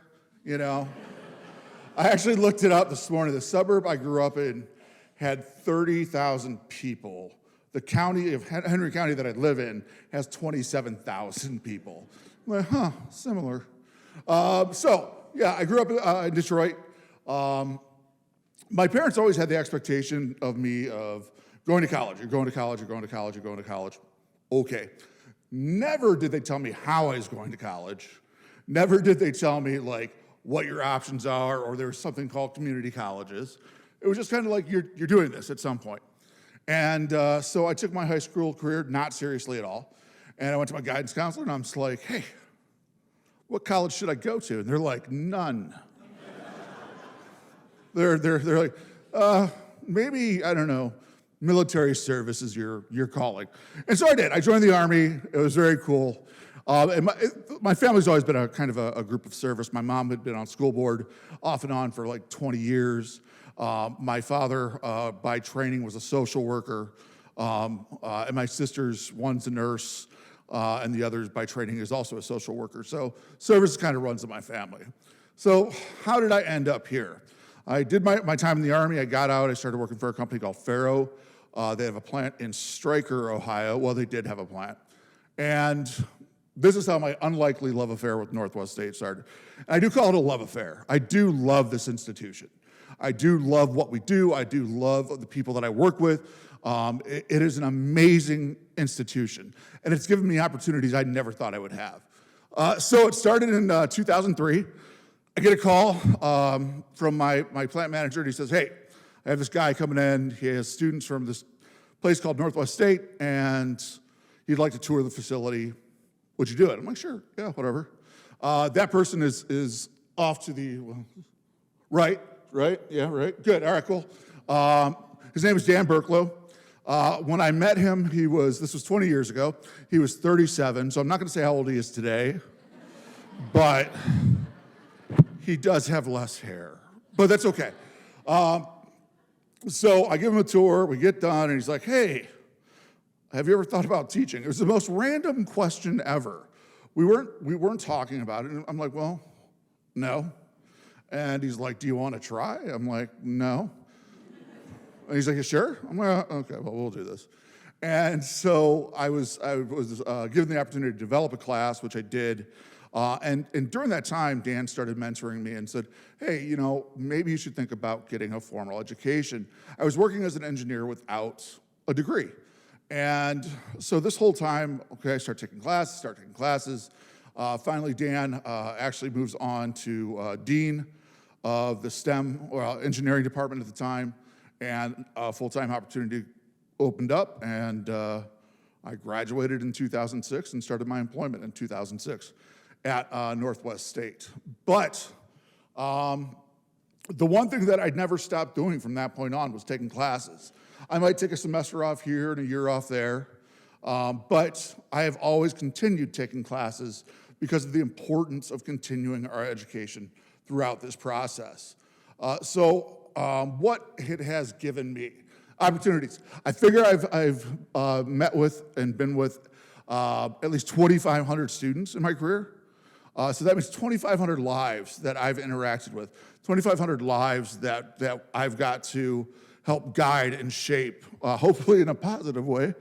you know? I actually looked it up this morning. The suburb I grew up in had 30,000 people. The county of Henry County that I live in has 27,000 people. I'm like, huh, similar. I grew up in Detroit. My parents always had the expectation of me of going to college. You're going to college, you're going to college, you're going to college. Okay. Never did they tell me how I was going to college. Never did they tell me like what your options are, or there was something called community colleges. It was just kind of like, you're doing this at some point. And so I took my high school career not seriously at all. And I went to my guidance counselor and I'm just like, hey, what college should I go to? And they're like, none. they're like, maybe, I don't know, military service is your calling. And so I did. I joined the Army. It was very cool. And my family's always been a kind of a group of service. My mom had been on school board off and on for like 20 years. My father, by training, was a social worker. And my sister's, one's a nurse, and the other, by training, is also a social worker. So service kind of runs in my family. So how did I end up here? I did my time in the Army. I got out. I started working for a company called Faro. They have a plant in Stryker, Ohio. Well, they did have a plant. And this is how my unlikely love affair with Northwest State started. And I do call it a love affair. I do love this institution. I do love what we do. I do love the people that I work with. It is an amazing institution. And it's given me opportunities I never thought I would have. So it started in 2003. I get a call from my plant manager, and he says, hey, I have this guy coming in. He has students from this place called Northwest State, and he'd like to tour the facility. Would you do it? I'm like, sure, yeah, whatever. That person is off to the right, yeah, right, good, all right, cool. His name is Dan Burklow. When I met him, this was 20 years ago, he was 37, so I'm not gonna say how old he is today, but he does have less hair, but that's okay. So I give him a tour, we get done, and he's like, hey, have you ever thought about teaching? It was the most random question ever. We weren't talking about it, and I'm like, well, no. And he's like, do you want to try? I'm like, no. And he's like, you sure? I'm like, okay, well, we'll do this. And so I was given the opportunity to develop a class, which I did. And during that time, Dan started mentoring me and said, hey, maybe you should think about getting a formal education. I was working as an engineer without a degree. And so this whole time, I start taking classes. Finally, Dan actually moves on to dean of the STEM engineering department at the time, and a full-time opportunity opened up, and I graduated in 2006 and started my employment in 2006 at Northwest State. But the one thing that I'd never stopped doing from that point on was taking classes. I might take a semester off here and a year off there, but I have always continued taking classes because of the importance of continuing our education throughout this process. What it has given me, opportunities. I figure I've met with and been with at least 2,500 students in my career. So that means 2,500 lives that I've interacted with, 2,500 lives that I've got to help guide and shape, hopefully in a positive way.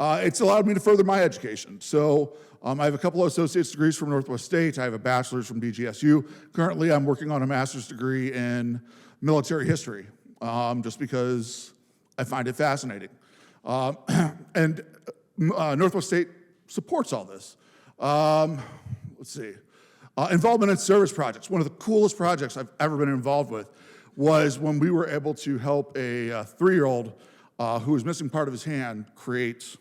It's allowed me to further my education. So I have a couple of associate's degrees from Northwest State. I have a bachelor's from DGSU. Currently, I'm working on a master's degree in military history, just because I find it fascinating. And Northwest State supports all this. Let's see. Involvement in service projects. One of the coolest projects I've ever been involved with was when we were able to help a 3-year-old who was missing part of his hand create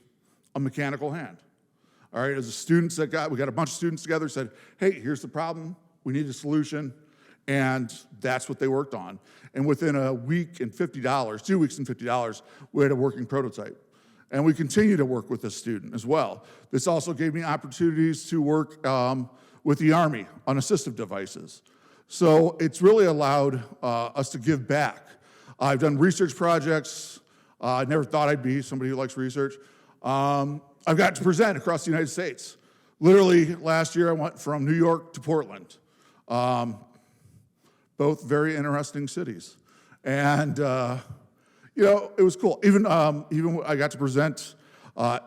a mechanical hand. All right, as a students we got a bunch of students together, said, hey, here's the problem, we need a solution, and that's what they worked on. And within a week and $50, 2 weeks and $50, we had a working prototype. And we continue to work with this student as well. This also gave me opportunities to work with the Army on assistive devices. So it's really allowed us to give back. I've done research projects. I never thought I'd be somebody who likes research. I've got to present across the United States. Literally, last year I went from New York to Portland. Both very interesting cities. And, it was cool. Even I got to present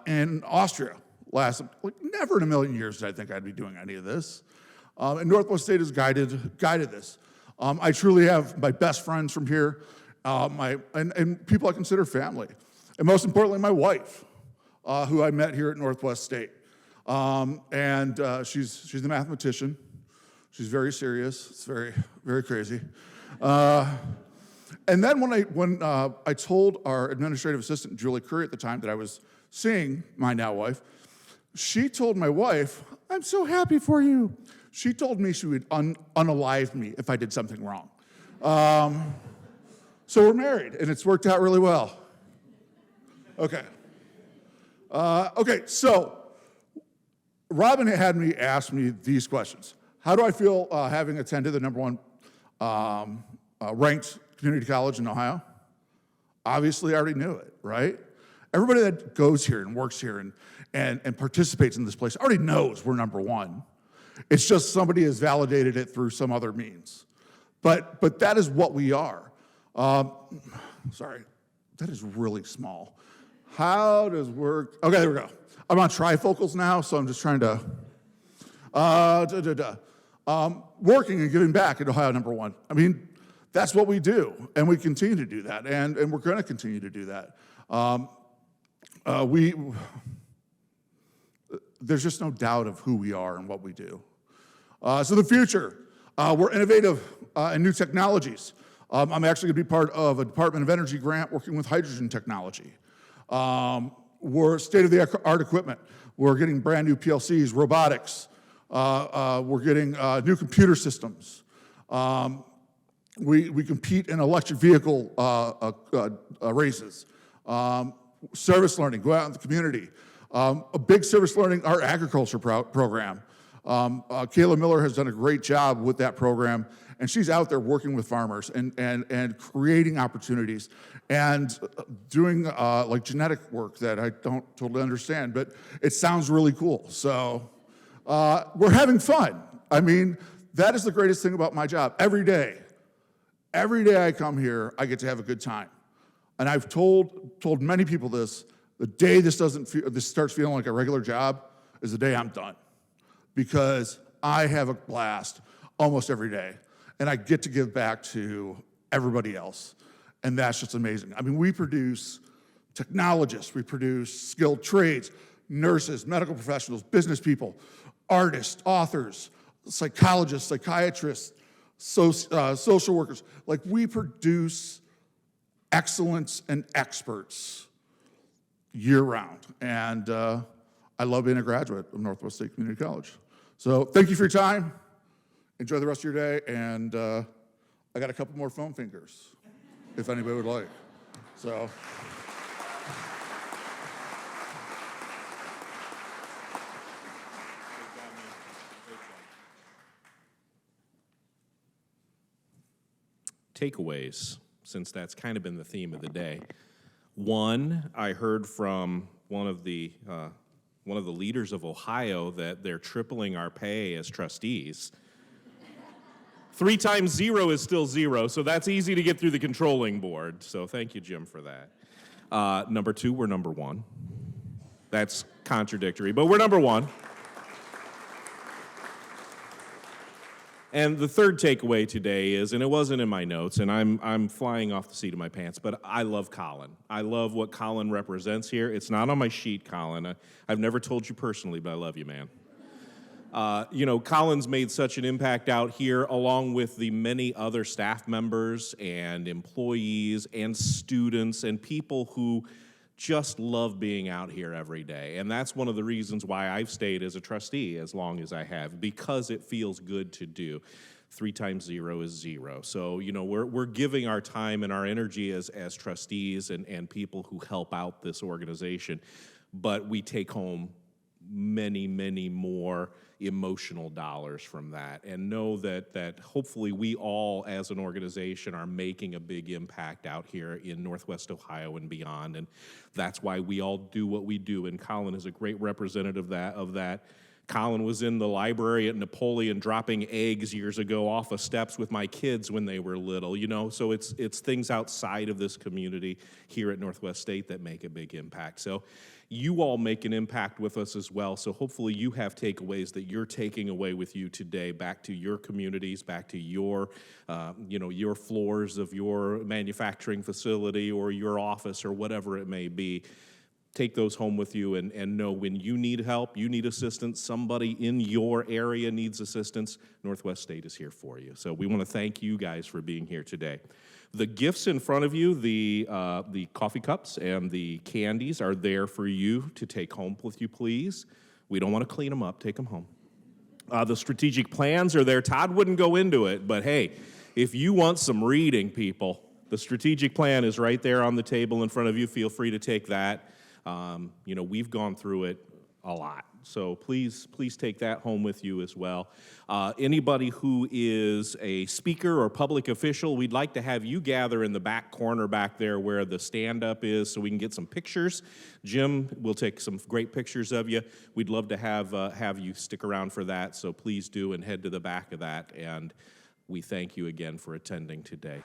in Austria never in a million years did I think I'd be doing any of this. And Northwest State has guided this. I truly have my best friends from here, and people I consider family. And most importantly, my wife, who I met here at Northwest State. She's the mathematician. She's very serious. It's very, very crazy. And then when I told our administrative assistant, Julie Curry, at the time that I was seeing my now wife, she told my wife, "I'm so happy for you." She told me she would unalive me if I did something wrong. So we're married, and it's worked out really well. Okay. So Robin had me ask me these questions. How do I feel having attended the #1 ranked community college in Ohio? Obviously, I already knew it, right? Everybody that goes here and works here and participates in this place already knows we're #1. It's just somebody has validated it through some other means. But that is what we are. Sorry, that is really small. How does work? Okay, there we go. I'm on trifocals now, so I'm just trying to, working and giving back at Ohio #1. I mean, that's what we do, and we continue to do that, and we're going to continue to do that. There's just no doubt of who we are and what we do. So the future, we're innovative in new technologies. I'm actually going to be part of a Department of Energy grant working with hydrogen technology. We're state-of-the-art equipment. We're getting brand new PLCs, robotics. We're getting new computer systems. We compete in electric vehicle races. Service learning, go out in the community. A big service learning, our agriculture program. Kayla Miller has done a great job with that program, and she's out there working with farmers and creating opportunities and doing genetic work that I don't totally understand, but it sounds really cool. So we're having fun. I mean, that is the greatest thing about my job. Every day I come here, I get to have a good time. And I've told many people this, the day this starts feeling like a regular job is the day I'm done. Because I have a blast almost every day. And I get to give back to everybody else. And that's just amazing. I mean, we produce technologists, we produce skilled trades, nurses, medical professionals, business people, artists, authors, psychologists, psychiatrists, social workers. Like, we produce excellence and experts year-round. And I love being a graduate of Northwest State Community College. So thank you for your time. Enjoy the rest of your day. And I got a couple more foam fingers, if anybody would like. So. Takeaways, since that's kind of been the theme of the day. One, I heard from one of the leaders of Ohio that they're tripling our pay as trustees. 3 times 0 is still 0, so that's easy to get through the controlling board. So thank you, Jim, for that. Number 2, we're #1. That's contradictory, but we're #1. And the third takeaway today is, and it wasn't in my notes, and I'm flying off the seat of my pants, but I love Colin. I love what Colin represents here. It's not on my sheet, Colin. I've never told you personally, but I love you, man. Colin's made such an impact out here, along with the many other staff members and employees and students and people who just love being out here every day. And that's one of the reasons why I've stayed as a trustee as long as I have, because it feels good to do. 3 times 0 is 0. So, we're giving our time and our energy as trustees and people who help out this organization, but we take home many, many more emotional dollars from that, and know that hopefully we all as an organization are making a big impact out here in Northwest Ohio and beyond, and that's why we all do what we do, and Colin is a great representative of that Colin was in the library at Napoleon dropping eggs years ago off of steps with my kids when they were little, you know? So it's things outside of this community here at Northwest State that make a big impact. So you all make an impact with us as well. So hopefully you have takeaways that you're taking away with you today back to your communities, back to your, your floors of your manufacturing facility or your office or whatever it may be. Take those home with you and know when you need help, you need assistance, somebody in your area needs assistance, Northwest State is here for you. So we want to thank you guys for being here today. The gifts in front of you, the coffee cups and the candies are there for you to take home with you, please. We don't want to clean them up, take them home. The strategic plans are there. Todd wouldn't go into it, but hey, if you want some reading, people, the strategic plan is right there on the table in front of you. Feel free to take that. We've gone through it a lot, so please take that home with you as well. Anybody who is a speaker or public official, we'd like to have you gather in the back corner back there where the stand-up is so we can get some pictures. Jim will take some great pictures of you. We'd love to have you stick around for that, so please do and head to the back of that, and we thank you again for attending today.